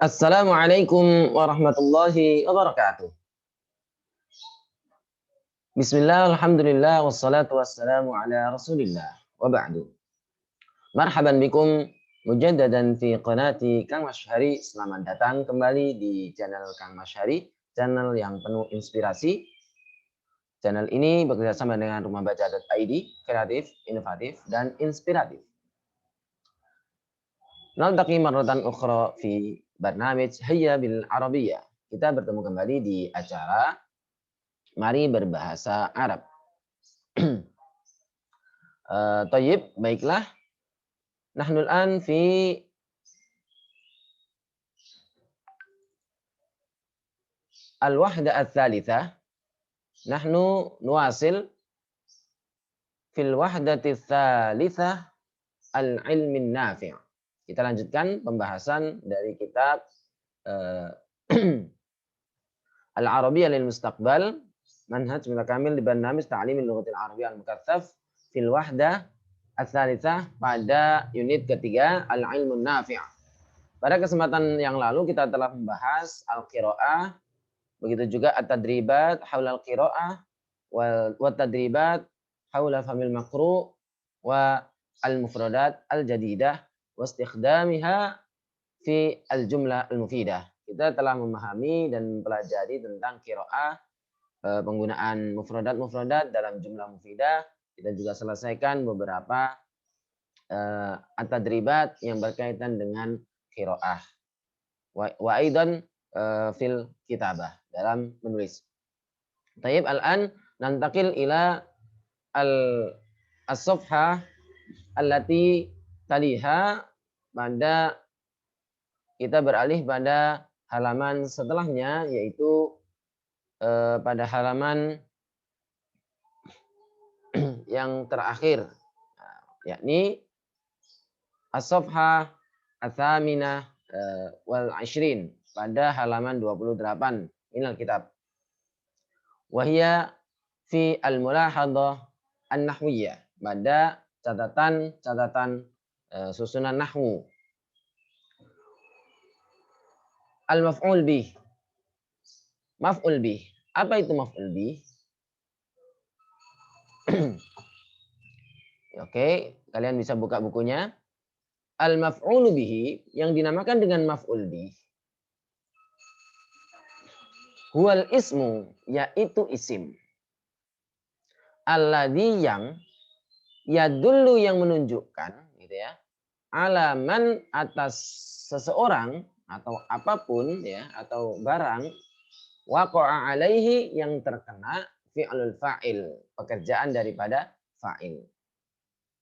Assalamualaikum warahmatullahi wabarakatuh. Bismillah, alhamdulillah, wassalatu wassalamu ala rasulillah. Wa ba'du. Marhaban bikum mujaddadan fi qanati Kang Masyhari. Selamat datang kembali di channel Kang Masyhari, channel yang penuh inspirasi. Channel ini bekerjasama dengan rumahbaca.id, kreatif, inovatif, dan inspiratif. Naltaqi marratan ukhra fi barnamij Hayya bil Arabiyyah. Kita bertemu kembali di acara Mari Berbahasa Arab. Tayyib, baiklah. Nahnul an fi al-wahda ats-tsalitsah. Nahnu nuwasil fil wahdati ats-tsalitsah al-ilmin nafi'. Kita lanjutkan pembahasan dari kitab Al-Arabiyyah lil Mustaqbal, manhaj mutakamil di barnamij ta'limil lughatil arabiyyah al-mukatsaf fil wahda ats-tsalitsah pada unit ketiga al-ilmun nafi'. Pada kesempatan yang lalu kita telah membahas al-qiraah, begitu juga at-tadribat haula al-qiraah wa tadribat haula famil maqru wa al-mufradat al-jadidah wa istikhdamiha fi al-jumlah al-mufidah. Kita telah memahami dan mempelajari tentang qiraah, penggunaan mufradat dalam jumlah mufidah. Kita juga selesaikan beberapa at-tadribat yang berkaitan dengan qiraah. Wa aidan fil kitabah, dalam menulis. Tayyib, al-an nantakil ila as-safhah allati taliha, pada kita beralih pada halaman setelahnya, yaitu pada halaman yang terakhir, yakni as-safhah ats-tsaminah wal 20, pada halaman 28 minal kitab. Wahia fi al-mulahadhah an-nahwiyah, pada catatan susunan nahwu. Al-maf'ul bih. Maf'ul bih. Apa itu maf'ul bih? Oke, kalian bisa buka bukunya. Al-maf'ul bihi, yang dinamakan dengan maf'ul bih, huwal ismu, yaitu isim. Alladzi, yang yadullu, yang menunjukkan, gitu ya, alaman, atas seseorang atau apapun, ya, atau barang, waqa'a alaihi, yang terkena fi'lul fa'il, pekerjaan daripada fa'il.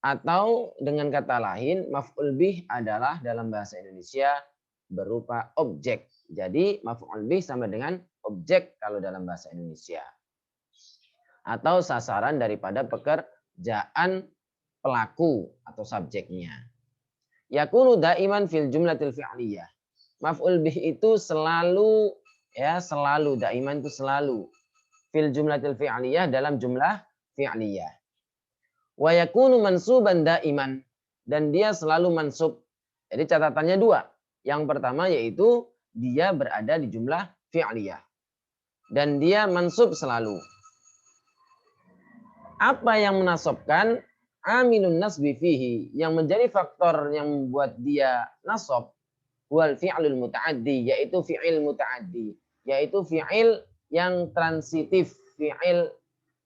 Atau dengan kata lain, maf'ul bih adalah dalam bahasa Indonesia berupa objek. Jadi maf'ul bih sama dengan objek kalau dalam bahasa Indonesia. Atau sasaran daripada pekerjaan pelaku atau subjeknya. Yakunu daiman fil jumlatil fi'liyah. Maf'ul bih itu selalu, ya, selalu, daiman itu selalu, fil jumlatil fi'liyah, dalam jumlah fi'liyah. Wa yakunu mansuban daiman, dan dia selalu mansub. Jadi catatannya dua. Yang pertama yaitu dia berada di jumlah fi'liyah dan dia mansub selalu. Apa yang menasabkan? Amilun nasbi fihi, yang menjadi faktor yang membuat dia nasab, wal fi'lul muta'addi, yaitu fi'il muta'addi, yaitu fi'il yang transitif, fi'il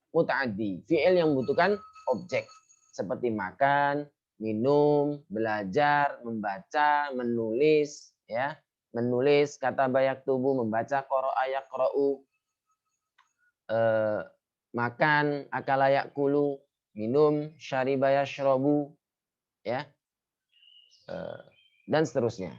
muta'addi, fi'il yang membutuhkan objek, seperti makan, minum, belajar, membaca, menulis, ya. Menulis, kata bayak tubuh, membaca, qara'a yaqra'u, makan, akala ya'kulu, minum, syariba yashrabu, ya. Dan seterusnya.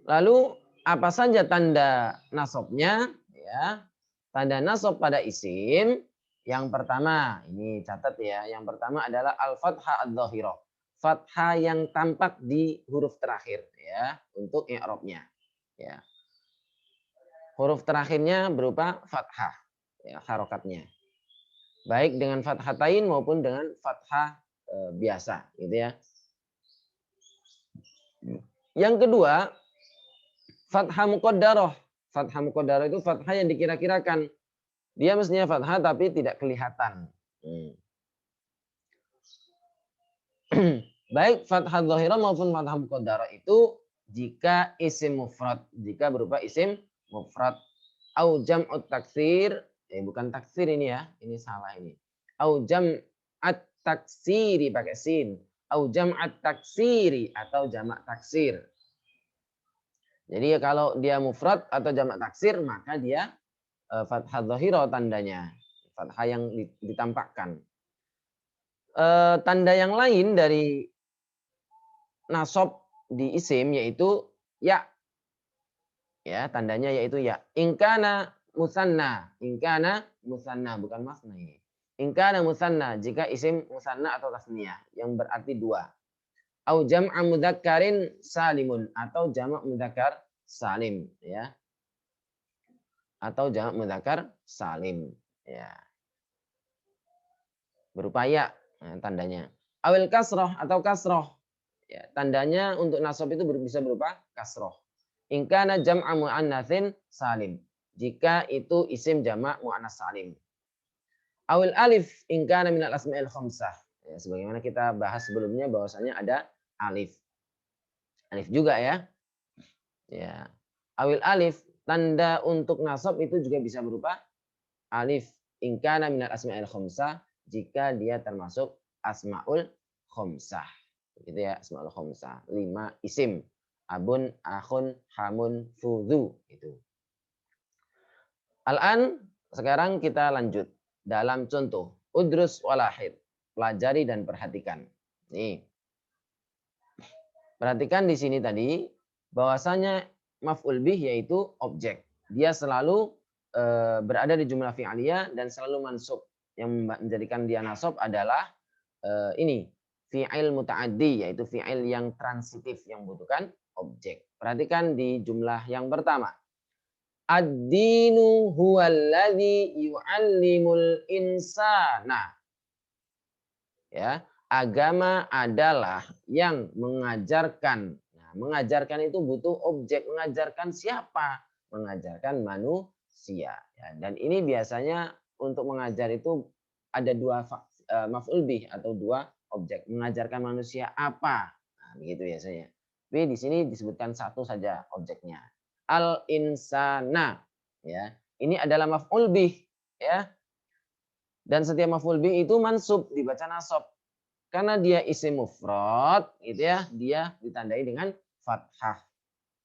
Lalu apa saja tanda nasabnya, ya? Tanda nasab pada isim, yang pertama, ini catat ya, yang pertama adalah al-fathah adz-dzahirah. Fathah yang tampak di huruf terakhir, ya, untuk i'rabnya, ya. Huruf terakhirnya berupa fathah, ya, harokatnya. Baik dengan fathatain maupun dengan fathah biasa, gitu ya. Yang kedua, fathah muqaddarah. Fathah muqaddarah itu fathah yang dikira-kirakan. Dia mestinya fathah tapi tidak kelihatan. Baik fathah dhahirah maupun fathah muqaddarah itu jika isim mufrad, jika berupa isim mufrad. Au jam'ut taksir, bukan taksir ini ya, ini salah ini. Au jam'at taksiri pakai sin. Au jam'at taksiri atau jamak taksir. Jadi kalau dia mufrad atau jamak taksir maka dia fathah dhahirah tandanya. Fathah yang ditampakkan. Tanda yang lain dari nasab di isim yaitu ya. Ya, tandanya yaitu ya. Ingkana musanna bukan masna ini. Ingkana musanna jika isim musanna atau tasniyah yang berarti dua. Au jam'a mudzakkarin salimun atau jamak mudzakkar salim ya. Atau jamak mudzakkar salim ya. Berupa ya tandanya. Awil kasroh atau kasroh. Ya, tandanya untuk nasab itu bisa berupa kasroh. Ingkana jam'a mu'annatsin salim. Jika itu isim jamak mu'annas salim. Awil alif ingkana minal asma'il khamsah. Ya, sebagaimana kita bahas sebelumnya bahwasanya ada alif. Alif juga ya. Ya. Awil alif tanda untuk nasab itu juga bisa berupa alif ingkana minal asma'il khamsah jika dia termasuk asmaul khamsah. Gitu ya, asmaul khamsah. 5 isim. Abun, akhun, hamun, fudhu. Itu. Al-an, sekarang kita lanjut. Dalam contoh. Udrus walahid. Pelajari dan perhatikan. Nih. Perhatikan di sini tadi. Bahwasanya maf'ul bih yaitu objek. Dia selalu berada di jumlah fi'aliyah dan selalu mansub. Yang menjadikan dia nasab adalah ini. Fi'il muta'addi. Yaitu fi'il yang transitif. Yang membutuhkan objek. Perhatikan di jumlah yang pertama. Ad-dinu huwallazi yu'allimul insana. Ya, agama adalah yang mengajarkan. Nah, mengajarkan itu butuh objek. Mengajarkan siapa? Mengajarkan manusia. Ya, dan ini biasanya untuk mengajar itu ada dua maf'ul bih atau dua objek. Mengajarkan manusia apa? Nah, begitu biasanya. Tapi di sini disebutkan satu saja objeknya. Al-insana. Ya, ini adalah maf'ul bih. Ya, dan setiap maf'ul bih itu mansub, dibaca nasab. Karena dia isim mufrad, gitu ya, dia ditandai dengan fathah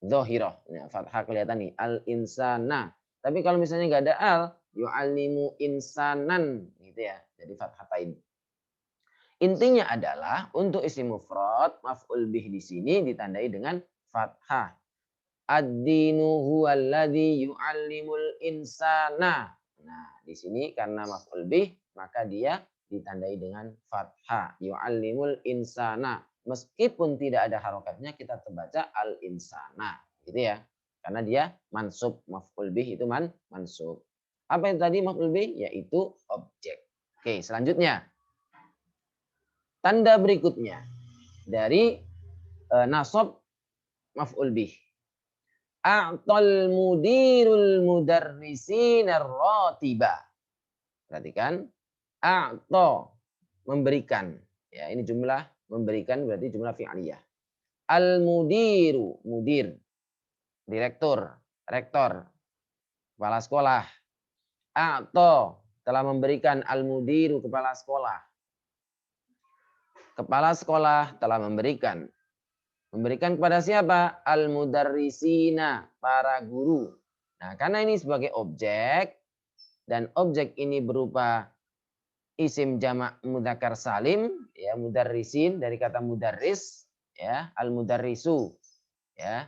dhahirah. Ya, fathah kelihatan nih, al-insana. Tapi kalau misalnya nggak ada al, yu'allimu insanan, gitu ya. Jadi fathatain. Intinya adalah untuk isim mufrad, maf'ul bih di sini ditandai dengan fathah. Ad-dinu huwallazi yu'allimul insana. Nah, di sini karena maf'ul bih maka dia ditandai dengan fathah. Yu'allimul insana. Meskipun tidak ada harokatnya kita terbaca al-insana. Gitu ya. Karena dia mansub. Maf'ul bih itu mansub. Apa yang tadi maf'ul bih? Yaitu objek. Oke, selanjutnya. Tanda berikutnya dari nasab maf'ul bih. A'tal mudirul mudarrisin ar-ratiba. Perhatikan. A'ta memberikan. Ya, ini jumlah memberikan berarti jumlah fi'aliyah. Al-mudiru, mudir, direktur, rektor, kepala sekolah. A'ta telah memberikan al-mudiru kepala sekolah. Kepala sekolah telah memberikan. Memberikan kepada siapa? Al-mudarrisina, para guru. Nah, karena ini sebagai objek dan objek ini berupa isim jamak mudzakkar salim, ya, mudarrisin dari kata mudarris, ya, al-mudarrisu, ya.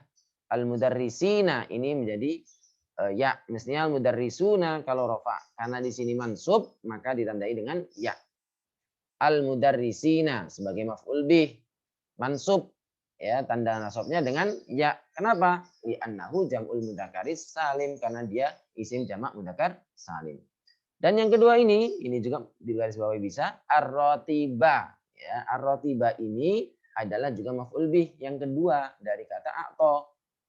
Al-mudarrisina ini menjadi ya, mestinya al-mudarrisuna kalau rafa. Karena di sini mansub, maka ditandai dengan ya. Al-mudarrisina sebagai maf'ul bih, mansub. Ya, tanda nasabnya dengan ya. Kenapa? Li'annahu jam'ul mudzakkaris salim, karena dia isim jamak mudzakkar salim. Dan yang kedua ini juga digarisbawahi bisa ar-ratiba. Ya, ar-ratiba ini adalah juga maf'ul bih yang kedua dari kata a'ta.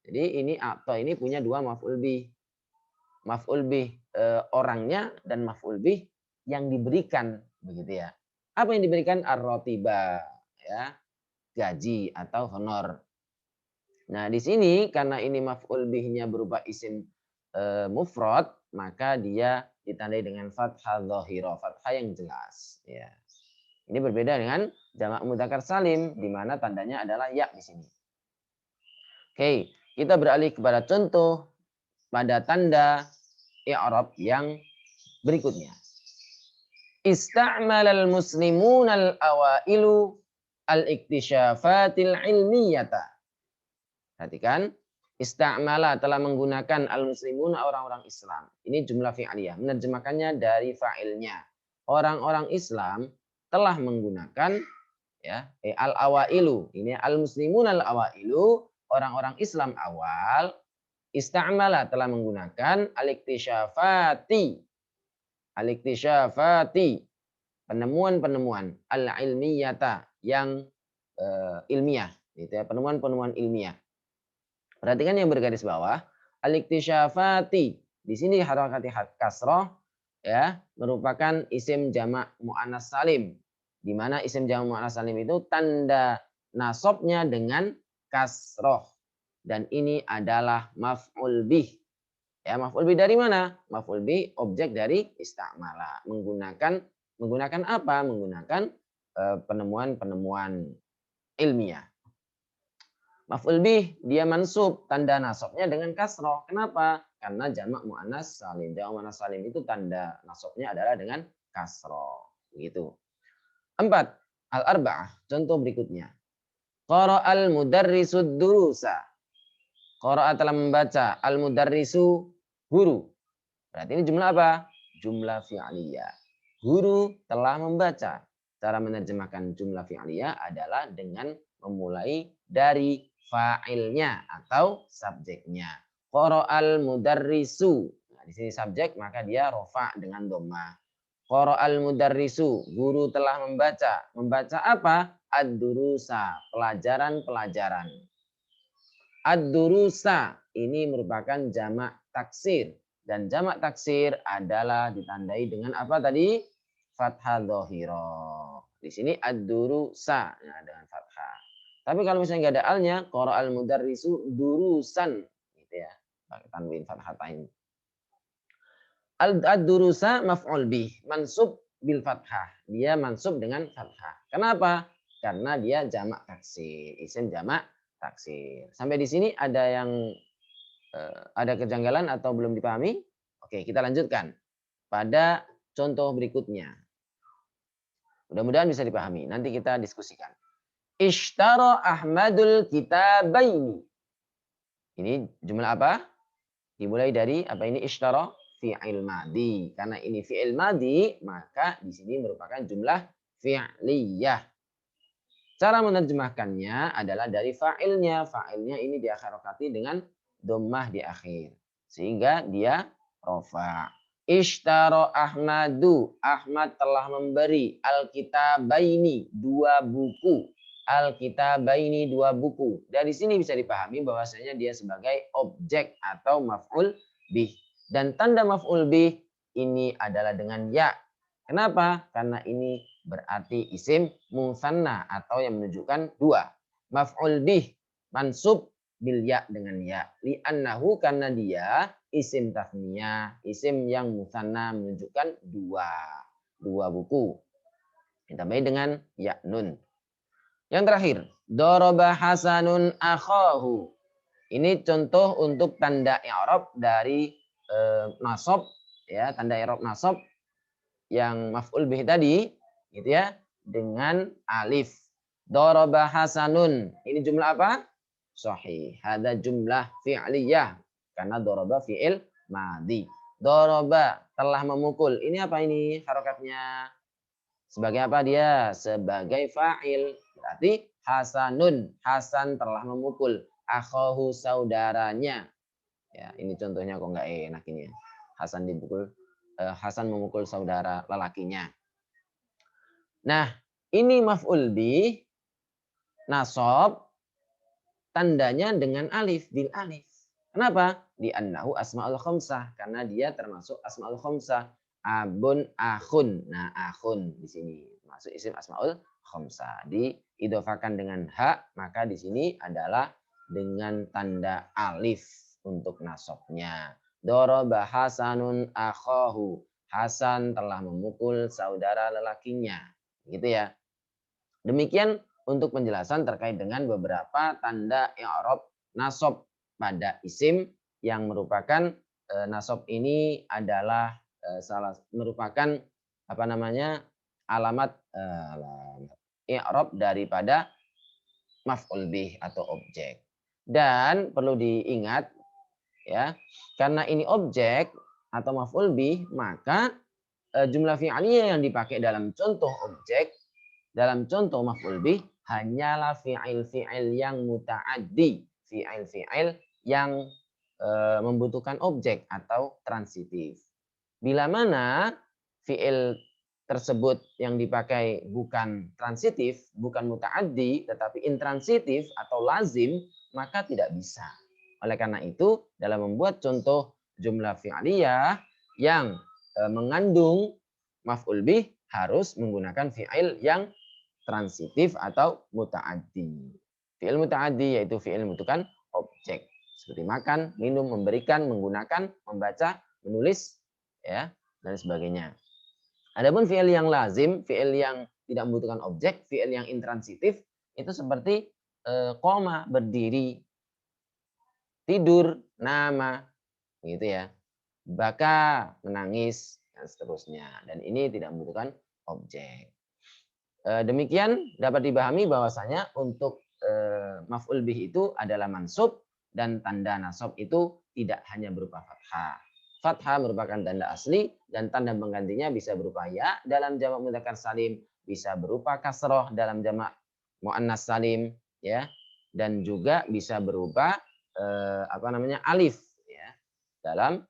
Jadi ini a'ta ini punya dua maf'ul bih. Maf'ul bih orangnya dan maf'ul bih yang diberikan begitu ya. Apa yang diberikan? Ar-rotiba ya, gaji atau honor. Nah, di sini karena ini maf'ul bihnya berupa isim mufrad, maka dia ditandai dengan fathah dhahirah, fathah yang jelas ya. Ini berbeda dengan jamak mudzakkar salim di mana tandanya adalah ya di sini. Oke, kita beralih kepada contoh pada tanda i'rab yang berikutnya. Ista'malal muslimunal awailu al-iktisyafatil ilmiyata. Perhatikan, ista'mala telah menggunakan al-muslimun orang-orang Islam. Ini jumlah fi'liyah. Menerjemahkannya dari fa'ilnya. Orang-orang Islam telah menggunakan ya al-awailu. Ini al-muslimun al-awailu, orang-orang Islam awal. Ista'mala telah menggunakan al-iktisyafati. Al-iktisyafati. Penemuan-penemuan al-ilmiyata yang ilmiah. Gitu ya, penemuan-penemuan ilmiah. Perhatikan yang bergaris bawah, al-iktisyafati. Di sini harakati kasroh ya merupakan isim jamak muannas salim. Di mana isim jamak muannas salim itu tanda nasabnya dengan kasroh. Dan ini adalah maf'ul bih. Ya, maf'ul bih dari mana? Maf'ul bih objek dari istamala. Menggunakan apa? Menggunakan penemuan-penemuan ilmiah. Maf'ul bih dia mansub, tanda nasabnya dengan kasroh. Kenapa? Karena jamak muannas salim. Jamak muannas salim itu tanda nasabnya adalah dengan kasroh. Begitu. 4. Al-arba'ah. Contoh berikutnya. Qara'al mudarrisud durusa. Qara'a telah membaca. Al-mudarrisu guru. Berarti ini jumlah apa? Jumlah fi'liyah. Guru telah membaca. Cara menerjemahkan jumlah fi'liyah adalah dengan memulai dari fa'ilnya atau subjeknya. Qara'al mudarrisu. Nah, di sini subjek maka dia rofa dengan dhamma. Qara'al mudarrisu, guru telah membaca. Membaca apa? Ad-durusa, pelajaran-pelajaran. Ad-durusa ini merupakan jamak taksir. Dan jamak taksir adalah ditandai dengan apa tadi? Fathah dhahirah. Di sini ad-durusa, nah, dengan fathah. Tapi kalau misalnya nggak ada alnya, qara'al mudarrisu durusan, gitu ya, pakai tanwin fathatain. Ad-durusa maf'ul bih, mansub bil fathah. Dia mansub dengan fathah. Kenapa? Karena dia jamak taksir, isim jamak taksir. Sampai di sini ada yang ada kejanggalan atau belum dipahami? Oke, kita lanjutkan pada contoh berikutnya. Mudah-mudahan bisa dipahami. Nanti kita diskusikan. Ishtara Ahmadul kitabaini. Ini jumlah apa? Dimulai dari apa ini ishtara? Fi'il madhi. Karena ini fi'il madhi, maka di sini merupakan jumlah fi'liyah. Cara menerjemahkannya adalah dari fa'ilnya. Fa'ilnya ini diakharokati dengan dhammah di akhir. Sehingga dia rofa. Ishtara Ahmadu. Ahmad telah memberi al-kitabaini, dua buku. Al-kitabaini, dua buku. Dari sini bisa dipahami bahwasanya dia sebagai objek atau maf'ul bih. Dan tanda maf'ul bih ini adalah dengan ya. Kenapa? Karena ini berarti isim musanna atau yang menunjukkan dua. Maf'ul bih mansub bil ya dengan ya. Li'annahu karena dia isim tasniyah, isim yang musanna menunjukkan dua. Dua buku. Ditambahi dengan ya nun. Yang terakhir, daraba Hasanun akhahu. Ini contoh untuk tanda i'rab dari nasab ya, tanda i'rab nasab yang maf'ul bih tadi gitu ya dengan alif. Daraba Hasanun. Ini jumlah apa? Sahih. Ada jumlah fi'liyah karena daraba fi'il madhi. Daraba telah memukul. Ini apa ini harokatnya? Sebagai apa dia? Sebagai fa'il. Berarti Hasanun. Hasan telah memukul. Akhahu saudaranya. Ya, ini contohnya kok nggak enak ini ya. Hasan dipukul, Hasan memukul saudara lelakinya. Nah, ini maf'ul bih nasab tandanya dengan alif, bil alif. Kenapa? Di annahu asma'ul khamsah, karena dia termasuk asma'ul khamsah. Abun, akhun. Nah, akhun di sini masuk isim asma'ul khamsah. Diidofakan dengan hak, maka di sini adalah dengan tanda alif untuk nasabnya. Daraba Hasanun akhahu. Hasan telah memukul saudara lelakinya. Gitu ya. Demikian untuk penjelasan terkait dengan beberapa tanda i'rab nasab pada isim yang merupakan nasab ini adalah merupakan apa namanya alamat i'rab daripada maf'ul bih atau objek. Dan perlu diingat ya, karena ini objek atau maf'ul bih, maka jumlah fi'liyah yang dipakai dalam contoh objek, dalam contoh maf'ul bih hanyalah fi'il-fi'il yang muta'addi, fi'il-fi'il yang membutuhkan objek atau transitif. Bila mana fi'il tersebut yang dipakai bukan transitif, bukan muta'addi, tetapi intransitif atau lazim, maka tidak bisa. Oleh karena itu, dalam membuat contoh jumlah fi'liyah yang mengandung maf'ul bih harus menggunakan fi'il yang transitif atau muta'addi. Fi'il muta'addi yaitu fi'il membutuhkan objek seperti makan, minum, memberikan, menggunakan, membaca, menulis, ya, dan sebagainya. Adapun fi'il yang lazim, fi'il yang tidak membutuhkan objek, fi'il yang intransitif itu seperti koma, berdiri, tidur, nama, gitu ya. Baka, menangis, dan seterusnya. Dan ini tidak membutuhkan objek. Demikian dapat dipahami bahwasanya untuk maf'ul bih itu adalah mansub dan tanda nasab itu tidak hanya berupa fathah. Fathah merupakan tanda asli dan tanda penggantinya bisa berupa ya dalam jamak mudzakkar salim, bisa berupa kasroh dalam jamak muannas salim, ya, dan juga bisa berupa alif, ya, dalam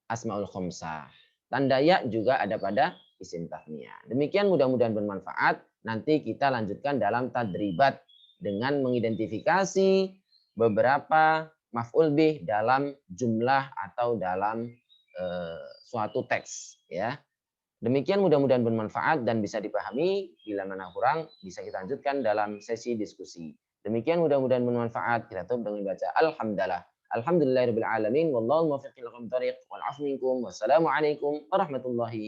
asmaul khamsah. Tanda ya juga ada pada isim tasniyah. Demikian mudah-mudahan bermanfaat. Nanti kita lanjutkan dalam tadribat dengan mengidentifikasi beberapa maf'ul bih dalam jumlah atau dalam suatu teks, ya. Demikian mudah-mudahan bermanfaat dan bisa dipahami. Bila mana kurang bisa kita lanjutkan dalam sesi diskusi. Demikian mudah-mudahan bermanfaat. Kita tutup dengan baca alhamdulillah. Alhamdulillahirabbil alamin wallahu muwaffiq ila aqwamit thoriq wal 'afwu minkum. Wassalamualaikum warahmatullahi